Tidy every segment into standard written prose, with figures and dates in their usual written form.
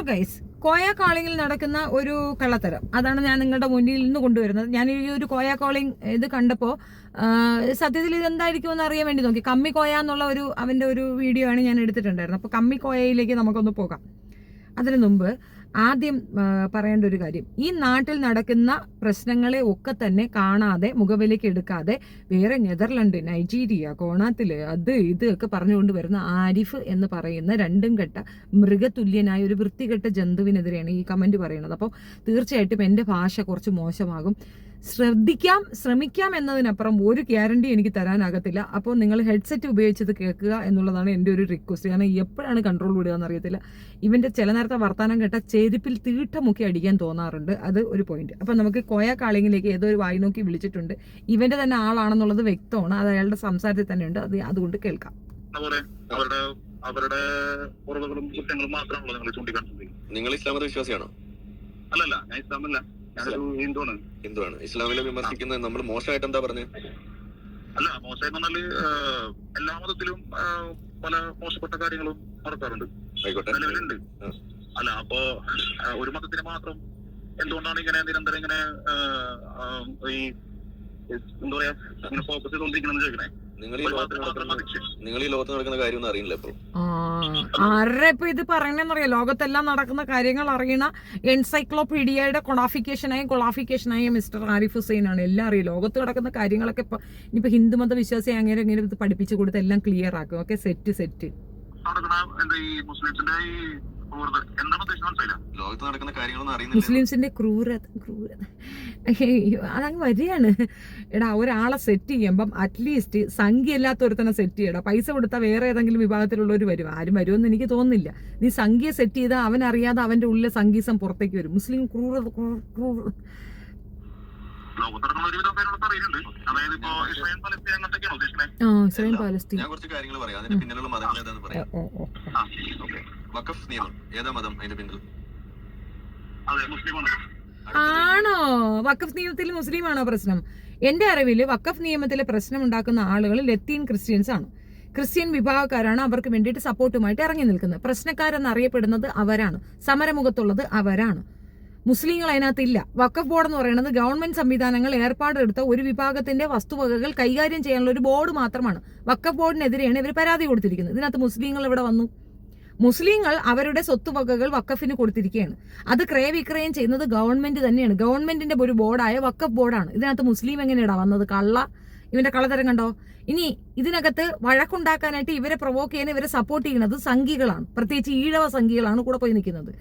Guys, Koya കോളിംഗിൽ നടക്കുന്ന ഒരു കള്ളത്തരം, അതാണ് ഞാൻ നിങ്ങളുടെ മുന്നിൽ നിന്ന് കൊണ്ടുവരുന്നത്. ഞാൻ ഈ ഒരു കോയ കോളിംഗ് ഇത് കണ്ടപ്പോൾ സത്യത്തിൽ ഇതെന്തായിരിക്കും എന്ന് അറിയാൻ വേണ്ടി നോക്കി. കമ്മി കോയ എന്നുള്ള അവന്റെ ഒരു വീഡിയോ ആണ് ഞാൻ എടുത്തിട്ടുണ്ടായിരുന്നത്. അപ്പോൾ കമ്മി കോയയിലേക്ക് നമുക്കൊന്ന് പോകാം. അതിനു മുമ്പ് ആദ്യം പറയേണ്ട ഒരു കാര്യം, ഈ നാട്ടിൽ നടക്കുന്ന പ്രശ്നങ്ങളെ ഒക്കെ തന്നെ കാണാതെ മുഖവിലേക്ക് എടുക്കാതെ വേറെ നെതർലൻഡ്, നൈജീരിയ, കോണാത്തില് അത് ഇത് ഒക്കെ പറഞ്ഞുകൊണ്ട് വരുന്ന ആരിഫ് എന്ന് പറയുന്ന രണ്ടും കെട്ട മൃഗതുല്യനായ ഒരു വൃത്തികെട്ട ജന്തുവിനെതിരെയാണ് ഈ കമന്റ് പറയുന്നത്. അപ്പോൾ തീർച്ചയായിട്ടും എൻ്റെ ഭാഷ കുറച്ച് മോശമാകും. ശ്രമിക്കാം എന്നതിനപ്പുറം ഒരു ഗ്യാരണ്ടി എനിക്ക് തരാനാകത്തില്ല. അപ്പോൾ നിങ്ങൾ ഹെഡ്സെറ്റ് ഉപയോഗിച്ചത് കേൾക്കുക എന്നുള്ളതാണ് എൻ്റെ ഒരു റിക്വസ്റ്റ്. കാരണം എപ്പോഴാണ് കൺട്രോൾ വിടുക എന്നറിയത്തില്ല. ഇവൻ്റെ ചില നേരത്തെ വർത്താനം കേട്ട ചെരുപ്പിൽ തീട്ടമുക്കി അടിക്കാൻ തോന്നാറുണ്ട്. അത് ഒരു പോയിന്റ്. അപ്പം നമുക്ക് കോയ കാളിങ്ങിലേക്ക് ഏതോ ഒരു വായി നോക്കി വിളിച്ചിട്ടുണ്ട്. ഇവൻ്റെ തന്നെ ആളാണെന്നുള്ളത് വ്യക്തമാണ്. അത് അയാളുടെ സംസാരത്തിൽ തന്നെ ഉണ്ട്. അതുകൊണ്ട് കേൾക്കാം. അവരുടെ കുറവുകളും കുറ്റങ്ങളും മാത്രമാണല്ലോ നിങ്ങൾ ചൂണ്ടിക്കാണിച്ചത്. നിങ്ങൾ ഇസ്ലാം മത വിശ്വാസിയാണോ? അല്ലല്ല, ഞാൻ ഇസ്ലാമല്ല, ഞാനൊരു ഹിന്ദുവാണ്. ഇസ്ലാമിലെ വിമർശിക്കുന്നത് നമ്മൾ മോശമായിട്ട് എന്താ പറഞ്ഞത്? അല്ല, മോശമായിട്ട് പറഞ്ഞാല് എല്ലാ മതത്തിലും പല മോശപ്പെട്ട കാര്യങ്ങളും നടക്കാറുണ്ട്, നിലവിലുണ്ട്. അല്ല, അപ്പൊ ഒരു മതത്തിന് മാത്രം എന്തുകൊണ്ടാണ് ഇങ്ങനെ നിരന്തരം ഇങ്ങനെ ഈ എന്താ പറയാ ഇങ്ങനെ ഫോക്കസ് ചെയ്തോണ്ടിരിക്കണെന്ന് ചോദിക്കണേ? നിങ്ങൾ ഈ ലോകത്ത് നടക്കുന്ന കാര്യമൊന്നും അറിയില്ല. ഇപ്പൊ ആരുടെ ഇപ്പൊ ഇത് പറയണെന്നറിയാം. ലോകത്തെല്ലാം നടക്കുന്ന കാര്യങ്ങൾ അറിയണ എൻസൈക്ലോപീഡിയയുടെ കൊളാഫിക്കേഷനായ മിസ്റ്റർ ആരിഫ് ഹുസൈൻ ആണ്. എല്ലാം അറിയും. ലോകത്ത് നടക്കുന്ന കാര്യങ്ങളൊക്കെ ഇപ്പൊ ഇനിയിപ്പോ ഹിന്ദുമത വിശ്വാസി അങ്ങനെ എങ്ങനെ ഇത് പഠിപ്പിച്ചു കൊടുത്ത് എല്ലാം ക്ലിയർ ആക്കും. ഓക്കെ, സെറ്റ് ലോകത്ത് നടക്കുന്ന കാര്യങ്ങളൊന്നും അറിയുന്നില്ല. മുസ്ലിംസിന്റെ ക്രൂരത അതങ്ങ് വരികയാണ്. എടാ, ഒരാളെ സെറ്റ് ചെയ്യുമ്പം അറ്റ്ലീസ്റ്റ് സംഖ്യ ഇല്ലാത്ത ഒരുത്തനെ സെറ്റ് ചെയ്യടാ. പൈസ കൊടുത്താൽ വേറെ ഏതെങ്കിലും വിഭാഗത്തിലുള്ളവർ വരും. ആരും വരുമെന്ന് എനിക്ക് തോന്നുന്നില്ല. നീ സംഖ്യ സെറ്റ് ചെയ്താൽ അവൻ അറിയാതെ അവന്റെ ഉള്ളിലെ സംഗീസം പുറത്തേക്ക് വരും. മുസ്ലിം ക്രൂരത ഇസ്രായേൽ പാലസ്തീൻ. ഞാൻ കുറച്ച് കാര്യങ്ങൾ പറയാം. അതിന്റെ പിന്നിലുള്ള മതങ്ങൾ ഏതാന്ന് പറയാം. വഖഫ് നിയമം ഏതാ മതം അതിന്റെ പിന്നിൽ? ആണോ? വഖഫ് നിയമത്തിൽ മുസ്ലിമാണോ പ്രശ്നം? എന്റെ അറിവില് വഖഫ് നിയമത്തിലെ പ്രശ്നം ഉണ്ടാക്കുന്ന ആളുകൾ ലത്തീൻ ക്രിസ്ത്യൻസ് ആണ്. ക്രിസ്ത്യൻ വിഭാഗക്കാരാണ് അവർക്ക് വേണ്ടിയിട്ട് സപ്പോർട്ടുമായിട്ട് ഇറങ്ങി നിൽക്കുന്നത്. പ്രശ്നക്കാരെന്നറിയപ്പെടുന്നത് അവരാണ്. സമരമുഖത്തുള്ളത് അവരാണ്. മുസ്ലിങ്ങൾ അതിനകത്തില്ല. വഖഫ് ബോർഡ് എന്ന് പറയുന്നത് ഗവൺമെന്റ് സംവിധാനങ്ങൾ ഏർപ്പാടെടുത്ത ഒരു വിഭാഗത്തിന്റെ വസ്തുവകകൾ കൈകാര്യം ചെയ്യാനുള്ള ഒരു ബോർഡ് മാത്രമാണ്. വഖഫ് ബോർഡിനെതിരെയാണ് ഇവർ പരാതി കൊടുത്തിരിക്കുന്നത്. ഇതിനകത്ത് മുസ്ലിങ്ങൾ ഇവിടെ വന്നു. മുസ്ലിങ്ങൾ അവരുടെ സ്വത്തുവകകൾ വഖഫിന് കൊടുത്തിരിക്കുകയാണ്. അത് ക്രയവിക്രയം ചെയ്യുന്നത് ഗവൺമെന്റ് തന്നെയാണ്. ഗവൺമെന്റിന്റെ ഒരു ബോർഡായ വഖഫ് ബോർഡാണ്. ഇതിനകത്ത് മുസ്ലിം എങ്ങനെയാടാ വന്നത്? ഇവന്റെ കള്ളത്തരം കണ്ടോ? ഇനി ഇതിനകത്ത് വഴക്കുണ്ടാക്കാനായിട്ട് ഇവരെ പ്രൊവോക്ക് ചെയ്യാൻ ഇവരെ സപ്പോർട്ട് ചെയ്യുന്നത് സംഘികളാണ്. പ്രത്യേകിച്ച് ഈഴവ സംഘികളാണ് കൂടെ പോയി നിൽക്കുന്നത്.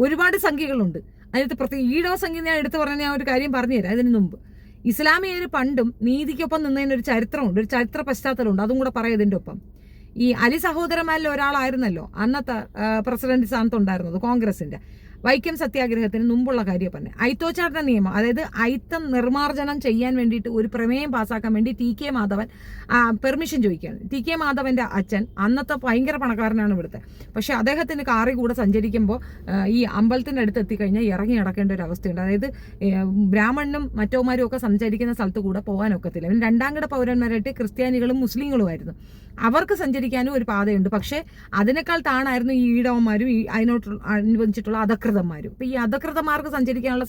ഒരുപാട് സംഘികളുണ്ട് അതിനകത്ത്. പ്രത്യേക ഈഴവ സംഘി ഞാൻ എടുത്തു പറഞ്ഞ ഞാൻ ഒരു കാര്യം പറഞ്ഞുതരാം. അതിന് മുമ്പ് ഇസ്ലാമിയർ പണ്ടും നീതിക്കൊപ്പം നിന്നതിനൊരു ചരിത്രമുണ്ട്, ഒരു ചരിത്ര പശ്ചാത്തലമുണ്ട്. അതും കൂടെ പറയാം ഇതിന്റെ ഒപ്പം. ഈ അലി സഹോദരന്മാരിൽ ഒരാളായിരുന്നല്ലോ അന്നത്തെ പ്രസിഡന്റ് സ്ഥാനത്തുണ്ടായിരുന്നത് കോൺഗ്രസിന്റെ. വൈക്കം സത്യാഗ്രഹത്തിന് മുമ്പുള്ള കാര്യം പറഞ്ഞത് അയിത്തോച്ചാട്ട നിയമം, അതായത് അയിത്തം നിർമ്മാർജ്ജനം ചെയ്യാൻ വേണ്ടിയിട്ട് ഒരു പ്രമേയം പാസ്സാക്കാൻ വേണ്ടി ടി.കെ. മാധവൻ പെർമിഷൻ ചോദിക്കുകയാണ്. ടി.കെ. മാധവന്റെ അച്ഛൻ അന്നത്തെ ഭയങ്കര പണക്കാരനാണ് ഇവിടുത്തെ. പക്ഷെ അദ്ദേഹത്തിന് കാറിൽ കൂടെ സഞ്ചരിക്കുമ്പോൾ ഈ അമ്പലത്തിന്റെ അടുത്ത് എത്തിക്കഴിഞ്ഞാൽ ഇറങ്ങി നടക്കേണ്ട ഒരു അവസ്ഥയുണ്ട്. അതായത് ബ്രാഹ്മണനും മറ്റോമാരും ഒക്കെ സഞ്ചരിക്കുന്ന സ്ഥലത്ത് കൂടെ പോകാനൊക്കത്തില്ല. രണ്ടാം കിട പൗരന്മാരായിട്ട് ക്രിസ്ത്യാനികളും മുസ്ലിങ്ങളുമായിരുന്നു. അവർക്ക് സഞ്ചരിക്കാനും ഒരു പാതയുണ്ട്. പക്ഷെ അതിനേക്കാൾ താണായിരുന്നു ഈ ഈടവന്മാരും ഈ അതിനോട്ട് അനുബന്ധിച്ചിട്ടുള്ള അധകൃതന്മാരും. ഇപ്പൊ ഈ അധകൃതന്മാർക്ക് സഞ്ചരിക്കാനുള്ള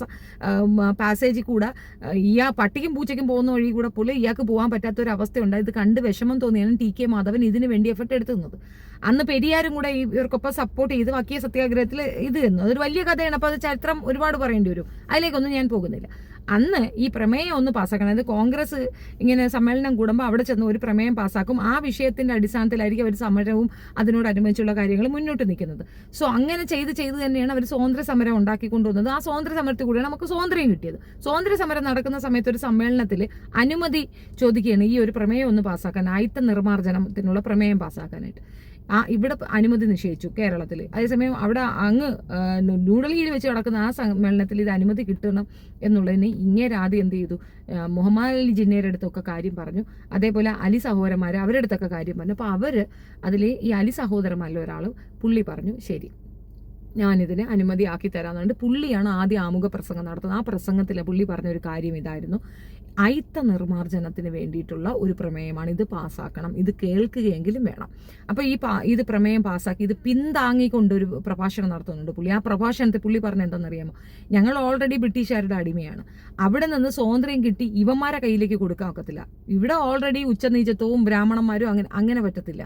പാസേജിൽ കൂടെ പട്ടിക്കും പൂച്ചയ്ക്കും പോകുന്ന വഴി കൂടെ പോലും ഇയാൾക്ക് പോകാൻ പറ്റാത്ത ഒരു അവസ്ഥയുണ്ട്. ഇത് കണ്ട് വിഷമം തോന്നിയാണ് ടി.കെ. മാധവൻ ഇതിനു വേണ്ടി എഫർട്ട് എടുത്തുന്നത്. അന്ന് പെരിയാരും കൂടെ ഇവർക്കൊപ്പം സപ്പോർട്ട് ചെയ്ത് വക്കീയ സത്യാഗ്രഹത്തിൽ ഇത് തന്നു. അതൊരു വലിയ കഥയാണ്. അപ്പോൾ അത് ചരിത്രം ഒരുപാട് പറയേണ്ടി വരും. അതിലേക്കൊന്നും ഞാൻ പോകുന്നില്ല. അന്ന് ഈ പ്രമേയം ഒന്ന് പാസ്സാക്കണം. അതായത് കോൺഗ്രസ് ഇങ്ങനെ സമ്മേളനം കൂടുമ്പോൾ അവിടെ ചെന്ന് ഒരു പ്രമേയം പാസ്സാക്കും. ആ വിഷയത്തിന്റെ അടിസ്ഥാനത്തിലായിരിക്കും അവർ സമരവും അതിനോടനുബന്ധിച്ചുള്ള കാര്യങ്ങൾ മുന്നോട്ട് നിൽക്കുന്നത്. സോ അങ്ങനെ ചെയ്ത് തന്നെയാണ് അവർ സ്വാതന്ത്ര്യ സമരം ഉണ്ടാക്കിക്കൊണ്ടുവന്നത്. ആ സ്വാതന്ത്ര്യ സമരത്തിൽ കൂടിയാണ് നമുക്ക് സ്വാതന്ത്ര്യം കിട്ടിയത്. സ്വാതന്ത്ര്യ സമരം നടക്കുന്ന സമയത്ത് ഒരു സമ്മേളനത്തിൽ അനുമതി ചോദിക്കുകയാണ് ഈ ഒരു പ്രമേയം ഒന്ന് പാസ്സാക്കാൻ, ആയിത്ത നിർമ്മാർജ്ജനത്തിനുള്ള പ്രമേയം പാസ്സാക്കാനായിട്ട്. ഇവിടെ അനുമതി നിഷേധിച്ചു കേരളത്തിൽ. അതേസമയം അവിടെ അങ്ങ് ന്യൂഡൽഹിയിൽ വെച്ച് നടക്കുന്ന ആ സമ്മേളനത്തിൽ ഇത് അനുമതി കിട്ടണം എന്നുള്ളതിന് ഇങ്ങേരെ ആദ്യം എന്ത് ചെയ്തു? മുഹമ്മദ് അലി ജിന്നയുടെ അടുത്തൊക്കെ കാര്യം പറഞ്ഞു. അതേപോലെ അലി സഹോദരന്മാർ അവരുടെ അടുത്തൊക്കെ കാര്യം പറഞ്ഞു. അപ്പോൾ അവർ അതിൽ ഈ അലി സഹോദരന്മാരിൽ ഒരാൾ പുള്ളി പറഞ്ഞു ശരി ഞാനിതിന് അനുമതി ആക്കി തരാമെന്നുണ്ട്. പുള്ളിയാണ് ആദ്യം ആമുഖ പ്രസംഗം നടത്തുന്നത്. ആ പ്രസംഗത്തിൽ പുള്ളി പറഞ്ഞൊരു കാര്യം ഇതായിരുന്നു, അയിത്ത നിർമ്മാർജ്ജനത്തിന് വേണ്ടിയിട്ടുള്ള ഒരു പ്രമേയമാണ്. ഇത് പാസ്സാക്കണം, ഇത് കേൾക്കുകയെങ്കിലും വേണം. അപ്പോൾ ഇത് പ്രമേയം പാസ്സാക്കി ഇത് പിന്താങ്ങിക്കൊണ്ടൊരു പ്രഭാഷണം നടത്തുന്നുണ്ട് പുള്ളി. ആ പ്രഭാഷണത്തിൽ പുള്ളി പറഞ്ഞ എന്താണെന്നറിയാമോ? ഞങ്ങൾ ഓൾറെഡി ബ്രിട്ടീഷുകാരുടെ അടിമയാണ്, അവിടെ നിന്ന് സ്വാതന്ത്ര്യം കിട്ടി ഇവന്മാരെ കയ്യിലേക്ക് കൊടുക്കാൻ ഒക്കത്തില്ല. ഇവിടെ ഓൾറെഡി ഉച്ചനീചത്വവും ബ്രാഹ്മണന്മാരും അങ്ങനെ പറ്റത്തില്ല.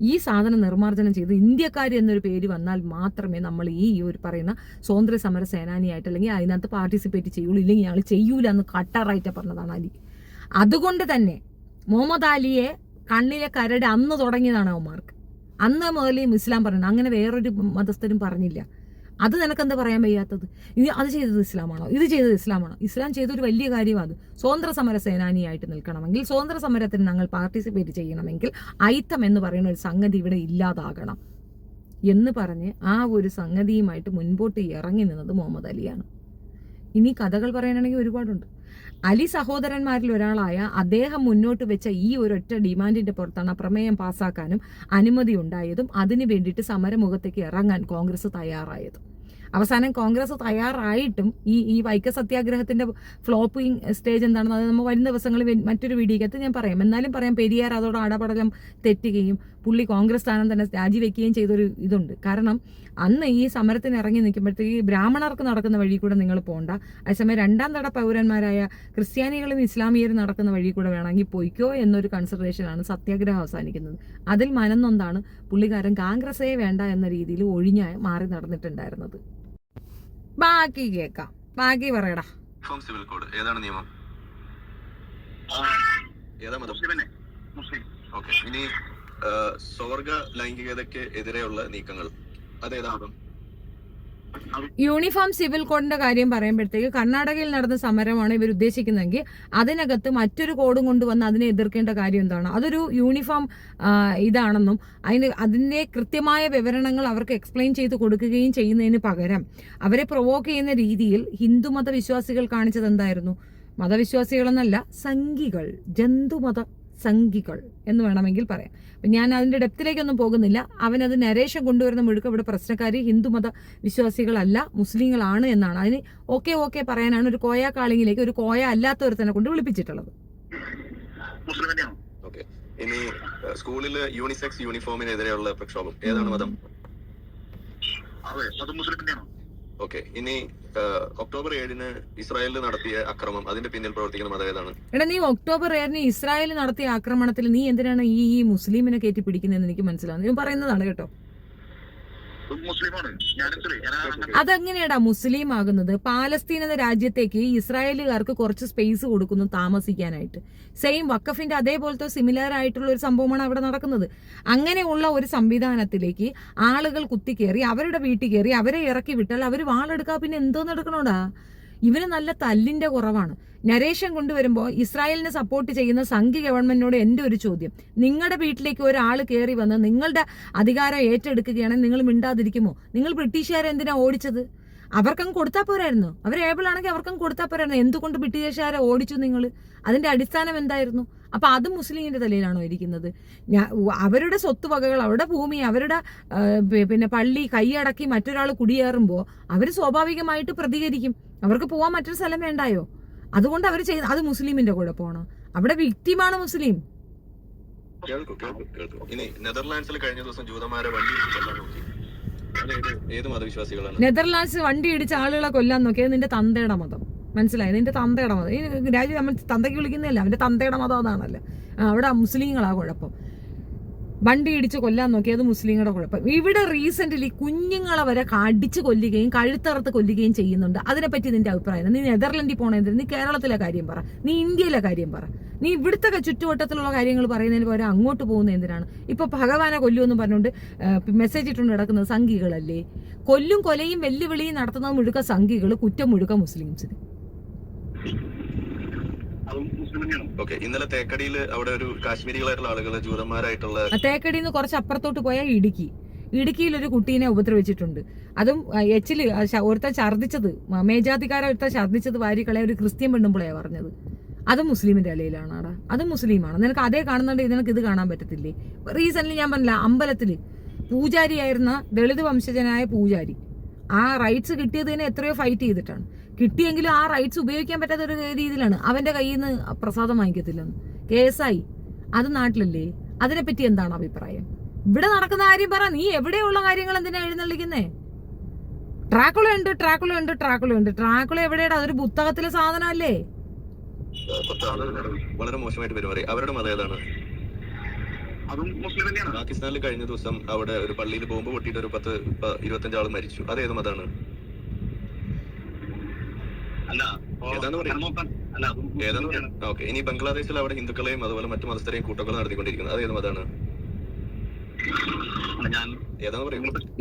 ഈ സാധനം നിർമ്മാർജ്ജനം ചെയ്ത് ഇന്ത്യക്കാർ എന്നൊരു പേര് വന്നാൽ മാത്രമേ നമ്മൾ ഈ ഒരു പറയുന്ന സ്വാതന്ത്ര്യ സമര സേനാനിയായിട്ട് അല്ലെങ്കിൽ അതിനകത്ത് പാർട്ടിസിപ്പേറ്റ് ചെയ്യുള്ളൂ, ഇല്ലെങ്കിൽ ഞങ്ങൾ ചെയ്യൂല എന്ന് കട്ടറായിട്ട് പറഞ്ഞതാണ് അലി. അതുകൊണ്ട് തന്നെ മുഹമ്മദ് അലിയെ കണ്ണിലെ കരട് അന്ന് തുടങ്ങിയതാണ് അവന്മാർക്ക്. അന്ന് മുതലേ ഇസ്ലാം പറയുന്നത്, അങ്ങനെ വേറൊരു മതസ്ഥരും പറഞ്ഞില്ല. അത് നിനക്കെന്താ പറയാൻ വയ്യാത്തത്? ഇനി അത് ചെയ്തത് ഇസ്ലാമാണോ, ഇത് ചെയ്തത് ഇസ്ലാമാണോ? ഇസ്ലാം ചെയ്തൊരു വലിയ കാര്യമാണ് അത്. സ്വാതന്ത്ര്യ സമര സേനാനിയായിട്ട് നിൽക്കണമെങ്കിൽ, സ്വാതന്ത്ര്യ സമരത്തിന് ഞങ്ങൾ പാർട്ടിസിപ്പേറ്റ് ചെയ്യണമെങ്കിൽ അയിത്തം എന്ന് പറയുന്ന ഒരു സംഗതി ഇവിടെ ഇല്ലാതാകണം എന്ന് പറഞ്ഞ് ആ ഒരു സംഗതിയുമായിട്ട് മുൻപോട്ട് ഇറങ്ങി നിന്നത് മുഹമ്മദ് അലിയാണ്. ഇനി കഥകൾ പറയാനാണെങ്കിൽ ഒരുപാടുണ്ട്. അലി സഹോദരന്മാരിൽ ഒരാളായ അദ്ദേഹം മുന്നോട്ട് വെച്ച ഈ ഒരൊറ്റ ഡിമാൻഡിന്റെ പുറത്താണ് ആ പ്രമേയം പാസ്സാക്കാനും അനുമതി ഉണ്ടായതും അതിനു വേണ്ടിയിട്ട് സമരമുഖത്തേക്ക് ഇറങ്ങാൻ കോൺഗ്രസ് തയ്യാറായതും. അവസാനം കോൺഗ്രസ് തയ്യാറായിട്ടും ഈ വൈക്കം സത്യാഗ്രഹത്തിന്റെ ഫ്ലോപ്പിംഗ് സ്റ്റേജ് എന്താണെന്ന് അത് നമ്മൾ വരും ദിവസങ്ങളിൽ മറ്റൊരു വീഡിയോക്കകത്ത് ഞാൻ പറയാം. എന്നാലും പറയാം, പെരിയാർ അതോടെ അടപടലം തെറ്റുകയും പുള്ളി കോൺഗ്രസ് സ്ഥാനം തന്നെ രാജിവെക്കുകയും ചെയ്തൊരു ഇതുണ്ട്. കാരണം അന്ന് ഈ സമരത്തിന് ഇറങ്ങി നിൽക്കുമ്പോഴത്തേക്ക് ബ്രാഹ്മണർക്ക് നടക്കുന്ന വഴി കൂടെ നിങ്ങൾ പോകണ്ട, അതേസമയം രണ്ടാം തട പൗരന്മാരായ ക്രിസ്ത്യാനികളും ഇസ്ലാമിയരും നടക്കുന്ന വഴി കൂടെ വേണമെങ്കിൽ പൊയ്ക്കോ എന്നൊരു കൺസിഡറേഷനാണ് സത്യാഗ്രഹം അവസാനിക്കുന്നത്. അതിൽ മനന്നൊന്നാണ് പുള്ളിക്കാരൻ കോൺഗ്രസേ വേണ്ട എന്ന രീതിയിൽ മാറി നടന്നിട്ടുണ്ടായിരുന്നത്. ബാക്കി കേൾക്കാം, ബാക്കി പറയടാ. സിവിൽ കോഡ് ഏതാണ് നിയമം? ഏതാ മതം? ഓക്കെ. ഇനി സ്വർഗ ലൈംഗികതയ്ക്ക് എതിരെയുള്ള നീക്കങ്ങൾ അതേതാണ്? യൂണിഫോം സിവിൽ കോഡിന്റെ കാര്യം പറയുമ്പോഴത്തേക്ക് കർണാടകയിൽ നടന്ന സമരമാണ് ഇവർ ഉദ്ദേശിക്കുന്നതെങ്കിൽ അതിനകത്ത് മറ്റൊരു കോഡും കൊണ്ടുവന്ന് അതിനെ എതിർക്കേണ്ട കാര്യം എന്താണ്? അതൊരു യൂണിഫോം ഇതാണെന്നും അതിന്റെ കൃത്യമായ വിവരണങ്ങൾ അവർക്ക് എക്സ്പ്ലെയിൻ ചെയ്ത് കൊടുക്കുകയും ചെയ്യുന്നതിന് പകരം അവരെ പ്രൊവോക്ക് ചെയ്യുന്ന രീതിയിൽ ഹിന്ദു മതവിശ്വാസികൾ കാണിച്ചത് എന്തായിരുന്നു? മതവിശ്വാസികളെന്നല്ല, സംഘികൾ, ജന്തുമത സംഘികൾ എന്ന് വേണമെങ്കിൽ പറയാം. ഞാൻ അതിന്റെ ഡെപ്തിലേക്കൊന്നും പോകുന്നില്ല. അവനത് നരേഷൻ കൊണ്ടുവരുന്ന മുഴുക്ക ഇവിടെ പ്രശ്നക്കാരി ഹിന്ദുമത വിശ്വാസികളല്ല, മുസ്ലിങ്ങളാണ് എന്നാണ്. അതിന് ഓക്കെ പറയാനാണ് ഒരു കോയ കാളിങ്ങിലേക്ക് ഒരു കോയ അല്ലാത്തവരെ കൊണ്ട് വിളിപ്പിച്ചിട്ടുള്ളത്. ഇനി സ്കൂളിൽ യൂണിസെക്സ് യൂണിഫോമിനെതിരെയുള്ള പ്രക്ഷോഭം ഏതാണ് മതം? ഓക്കെ. ഇനി ഒക്ടോബർ 7 ഇസ്രായേലിൽ നടത്തിയ അക്രമം, അതിന്റെ പിന്നിൽ പ്രവർത്തിക്കുന്ന മതം ഏതാണ്? എടാ, നീ ഒക്ടോബർ 7 ഇസ്രായേൽ നടത്തിയ ആക്രമണത്തിൽ നീ എന്തിനാണ് ഈ മുസ്ലിമിനെ കയറ്റി പിടിക്കുന്നതെന്ന് എനിക്ക് മനസ്സിലാവുന്നത്. നീ പറയുന്നതാണ് കേട്ടോ. അതെങ്ങനെയാടാ മുസ്ലിം ആകുന്നത്? പാലസ്തീൻ എന്ന രാജ്യത്തേക്ക് ഇസ്രായേലുകാർക്ക് കുറച്ച് സ്പേസ് കൊടുക്കുന്നു താമസിക്കാനായിട്ട്. സെയിം വഖഫിന്റെ അതേപോലത്തെ സിമിലർ ആയിട്ടുള്ള ഒരു സംഭവമാണ് അവിടെ നടക്കുന്നത്. അങ്ങനെയുള്ള ഒരു സംവിധാനത്തിലേക്ക് ആളുകൾ കുത്തിക്കേറി അവരുടെ വീട്ടിൽ കയറി അവരെ ഇറക്കി വിട്ടാൽ അവർ വാളെടുക്കുക. പിന്നെ എന്തോന്ന് എടുക്കണോടാ? ഇവന് നല്ല തല്ലിന്റെ കുറവാണ്. നരേഷൻ കൊണ്ടുവരുമ്പോൾ ഇസ്രായേലിനെ സപ്പോർട്ട് ചെയ്യുന്ന സംഘി ഗവൺമെന്റിനോട് എൻ്റെ ഒരു ചോദ്യം, നിങ്ങളുടെ വീട്ടിലേക്ക് ഒരാൾ കയറി വന്ന് നിങ്ങളുടെ അധികാരം ഏറ്റെടുക്കുകയാണെങ്കിൽ നിങ്ങൾ മിണ്ടാതിരിക്കുമോ? നിങ്ങൾ ബ്രിട്ടീഷുകാരെ എന്തിനാ ഓടിച്ചത്? അവർക്കങ്ങ് കൊടുത്താൽ പോരായിരുന്നു. അവർ ഏബിൾ ആണെങ്കിൽ അവർക്കങ്ങ് കൊടുത്താൽ പോരായിരുന്നു. എന്തുകൊണ്ട് ബ്രിട്ടീഷുകാരെ ഓടിച്ചു നിങ്ങൾ? അതിന്റെ അടിസ്ഥാനം എന്തായിരുന്നു? അപ്പൊ അത് മുസ്ലിമിന്റെ തലയിലാണോ ഇരിക്കുന്നത്? അവരുടെ സ്വത്തുവകകൾ, അവരുടെ ഭൂമി, അവരുടെ പിന്നെ പള്ളി കൈയടക്കി മറ്റൊരാൾ കുടിയേറുമ്പോൾ അവർ സ്വാഭാവികമായിട്ട് പ്രതികരിക്കും. അവർക്ക് പോവാൻ മറ്റൊരു സ്ഥലം വേണ്ടായോ? അതുകൊണ്ട് അവർ ചെയ്യുന്ന അത് മുസ്ലിമിന്റെ കുഴപ്പമാണോ? അവിടെ വിക്ടിമാണ് മുസ്ലിം. ഇനി നെതർലാൻഡ്സിൽ കഴിഞ്ഞ ദിവസം ജൂതന്മാരെ വണ്ടി കൊല്ലാൻ നോക്കി. ഏത് മതവിശ്വാസികളാണ്? നെതർലാൻഡ്സ് വണ്ടി ഇടിച്ച ആളുകളെ കൊല്ലാൻ നോക്കിയത് നിന്റെ തന്തയുടെ മതം. മനസ്സിലായി? നിന്റെ തന്തയുടെ മതം. ഈ രാജ്യം നമ്മൾ തന്തയ്ക്ക് വിളിക്കുന്നില്ല, അവന്റെ തന്തയുടെ മതം അതാണല്ലോ. അവിടെ മുസ്ലിങ്ങളാ കുഴപ്പം. വണ്ടി ഇടിച്ച് കൊല്ലാൻ നോക്കിയത് മുസ്ലിങ്ങളുടെ കുഴപ്പം. ഇവിടെ റീസെന്റ്ലി കുഞ്ഞുങ്ങളെ വരെ അടിച്ച് കൊല്ലുകയും കഴുത്തറത്ത് കൊല്ലുകയും ചെയ്യുന്നുണ്ട്. അതിനെപ്പറ്റി നിന്റെ അഭിപ്രായം? നീ നെതർലൻഡിൽ പോണെന്തിന്? നീ കേരളത്തിലെ കാര്യം പറ, നീ ഇന്ത്യയിലെ കാര്യം പറ. നീ ഇവിടുത്തെ ചുറ്റുവട്ടത്തിലുള്ള കാര്യങ്ങൾ പറയുന്നതിന് പകരം അങ്ങോട്ട് പോകുന്ന എന്തിനാണ്? ഇപ്പൊ ഭഗവാനെ കൊല്ലുമെന്ന് പറഞ്ഞുകൊണ്ട് മെസ്സേജ് ഇട്ടുകൊണ്ട് നടക്കുന്നത് സംഘികളല്ലേ? കൊല്ലും കൊലയും വെല്ലുവിളിയും നടത്തുന്നത് മുഴുക്ക സംഘികൾ, കുറ്റം മുഴുക്ക മുസ്ലിംസിന്. ഇന്നലെ തേക്കടിയിൽ അവിടെ ഒരു കാശ്മീരികളായിട്ടുള്ള ആളുകൾ ജൂതന്മാരായിട്ടുള്ള തേക്കടിയിൽ നിന്ന് കുറച്ച് അപ്പുറത്തോട്ട് പോയാൽ ഇടുക്കിയിൽ ഒരു കുട്ടീനെ ഉപദ്രവിച്ചിട്ടുണ്ട്. അതും എച്ചില് ഒരുത്ത ഛർദ്ദിച്ചത്, മേജാധികാരം ഒരുത്ത ഛർദ്ദിച്ചത് വാരിക്കളെ ഒരു ക്രിസ്ത്യൻ പെണ്ണുമ്പോഴേ പറഞ്ഞത്. അത് മുസ്ലിമിന്റെ അലയിലാണാടാ, അത് മുസ്ലിമാണ്. നിനക്ക് അതേ കാണുന്നുണ്ട്, നിനക്ക് ഇത് കാണാൻ പറ്റത്തില്ലേ? റീസെന്റ് ഞാൻ പറഞ്ഞില്ല, അമ്പലത്തില് പൂജാരിയായിരുന്ന ദളിത് വംശജനായ പൂജാരി, ആ റൈറ്റ്സ് കിട്ടിയതിനെ എത്രയോ ഫൈറ്റ് ചെയ്തിട്ടാണ്. കിട്ടിയെങ്കിലും ആ റൈറ്റ്സ് ഉപയോഗിക്കാൻ പറ്റാത്ത ഒരു രീതിയിലാണ്. അവന്റെ കയ്യിൽ നിന്ന് പ്രസാദം വാങ്ങിക്കത്തില്ലെന്ന് കേസായി. അത് നാട്ടിലല്ലേ? അതിനെപ്പറ്റി എന്താണ് അഭിപ്രായം? ഇവിടെ നടക്കുന്ന കാര്യം പറ. നീ എവിടെയുള്ള കാര്യങ്ങൾ എന്തിനാ എഴുന്നള്ളിക്കുന്നേ? ട്രാക്കുള ഉണ്ട്. ട്രാക്കുള എവിടെയാണ്? അതൊരു പുസ്തകത്തിലെ സാധനമല്ലേ? വളരെ മോശമായിട്ട് പെരുമാറി. അവരുടെ മതം ഏതാണ്? പാകിസ്ഥാനിൽ കഴിഞ്ഞ ദിവസം അവിടെ ഒരു പള്ളിയിൽ ബോംബ് പൊട്ടിയിട്ട് ഒരു 10-25 ആൾ മരിച്ചു. അത് ഏത് മതാണ്? ഓക്കെ. ഇനി ബംഗ്ലാദേശിൽ അവിടെ ഹിന്ദുക്കളെയും അതുപോലെ മറ്റു മതസ്ഥരെയും കൂട്ടക്കൊല നടത്തിക്കൊണ്ടിരിക്കുന്നത്. അത് ഏത് മതാണ്?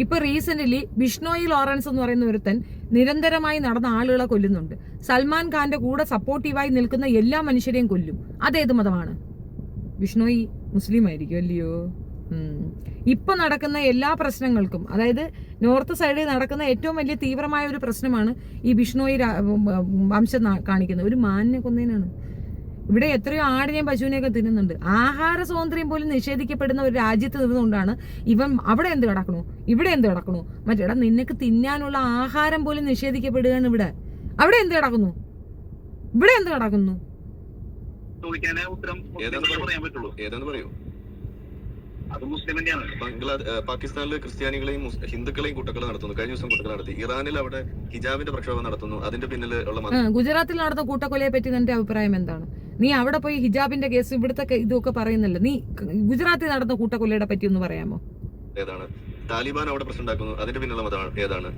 ഇപ്പൊ റീസെന്റ്ലി ബിഷ്ണോയി ലോറൻസ് എന്ന് പറയുന്ന ഒരുത്തൻ നിരന്തരമായി നടന്ന ആളുകളെ കൊല്ലുന്നുണ്ട്. സൽമാൻ ഖാന്റെ കൂടെ സപ്പോർട്ടീവായി നിൽക്കുന്ന എല്ലാ മനുഷ്യരെയും കൊല്ലും. അതേത് മതമാണ്? ബിഷ്ണോയി മുസ്ലിം ആയിരിക്കും അല്ലയോ? ഇപ്പൊ നടക്കുന്ന എല്ലാ പ്രശ്നങ്ങൾക്കും, അതായത് നോർത്ത് സൈഡിൽ നടക്കുന്ന ഏറ്റവും വലിയ തീവ്രമായ ഒരു പ്രശ്നമാണ് ഈ ബിഷ്ണോയി വംശം കാണിക്കുന്നത്. ഒരു മാനിനെ കൊന്നതിനാണ്. ഇവിടെ എത്രയോ ആടിനെയും പശുവിനെയൊക്കെ തിന്നുന്നുണ്ട്. ആഹാര സ്വാതന്ത്ര്യം പോലും നിഷേധിക്കപ്പെടുന്ന ഒരു രാജ്യത്ത് നിന്നുകൊണ്ടാണ് ഇവൻ അവിടെ എന്ത് കിടക്കണു, ഇവിടെ എന്ത് കിടക്കണു, മറ്റേടാ നിനക്ക് തിന്നാനുള്ള ആഹാരം പോലും നിഷേധിക്കപ്പെടുകയാണ് ഇവിടെ. അവിടെ എന്ത് കിടക്കുന്നു, ഇവിടെ എന്ത് കിടക്കുന്നു? പാകിസ്ഥാനിൽ ക്രിസ്ത്യാനികളെയും ഹിന്ദുക്കളെയും കൂട്ടക്കൊല നടത്തുന്നു. കഴിഞ്ഞ ദിവസം കൂട്ടക്കൊല നടത്തി. ഇറാനിൽ അവിടെ ഹിജാബിന്റെ പ്രക്ഷോഭം നടത്തുന്നു. അതിന്റെ പിന്നിൽ ഉള്ള ഗുജറാത്തിൽ നടന്ന കൂട്ടക്കൊലയെ പറ്റി നിന്റെ അഭിപ്രായം എന്താണ്? നീ അവിടെ പോയി ഹിജാബിന്റെ കേസ് ഇവിടുത്തെ ഇതൊക്കെ പറയുന്നില്ല. നീ ഗുജറാത്തിൽ നടന്ന കൂട്ടക്കൊലയുടെ പറ്റി ഒന്ന് പറയാമോ? ഏതാണ്? താലിബാൻ അവിടെ പ്രശ്നം ഉണ്ടാക്കുന്നു. അതിന്റെ പിന്നിലുള്ള മതം ഏതാണ്?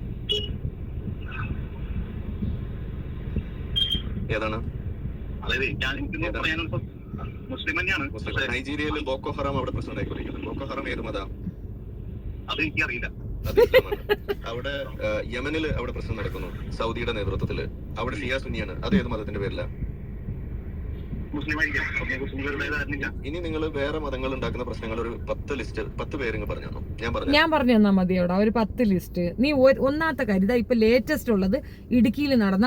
നൈജീരിയയിൽ ബോക്കോ ഹറാം അവിടെ പ്രശ്നം ഉണ്ടായിക്കൊണ്ടിരിക്കുന്നത്. ബോക്കോ ഹറാം ഏത് മതം? അത് എനിക്കറിയില്ല. അവിടെ യമനിൽ അവിടെ പ്രശ്നം നടക്കുന്നു സൗദിയുടെ നേതൃത്വത്തില്. അവിടെ ഷിയ സുന്നിയാണ്. അത് ഏത് മതത്തിന്റെ പേരില? ഇനി നിങ്ങൾ വേറെ മതങ്ങൾ ഉണ്ടാക്കുന്ന പ്രശ്നങ്ങൾ ഒരു 10 പേര് പറഞ്ഞു. ഞാൻ പറഞ്ഞു തന്നാ മതിയോടാ ഒരു 10 ലിസ്റ്റ്. നീ ഒന്നാമത്തെ കാര്യം ഇപ്പൊ ലേറ്റസ്റ്റ് ഉള്ളത് ഇടുക്കിയിൽ നടന്ന